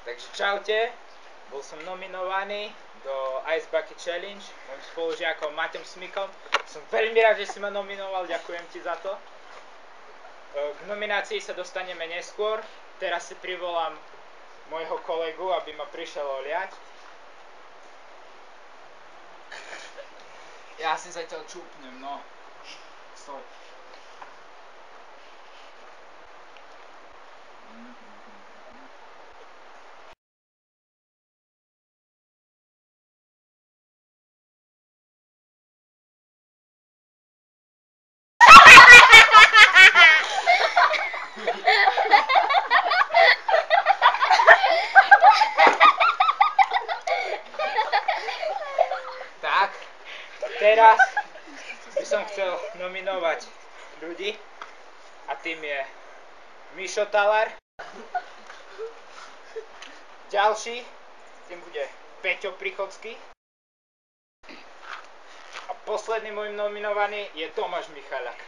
Takže čaute, bol som nominovaný do Ice Bucket Challenge môjim spolužiakom Maťom Smikom. Som veľmi rád, že si ma nominoval, ďakujem ti za to. K nominácii sa dostaneme neskôr. Teraz si privolám môjho kolegu, aby ma prišiel oliať. Ja si zatiaľ čúpnem, no. Stoj. Tak, teraz by som chcel nominovať ľudí a tým je Mišo Talar. Ďalší, tým bude Peťo Prichodský. A posledný môj nominovaný je Tomáš Michalák.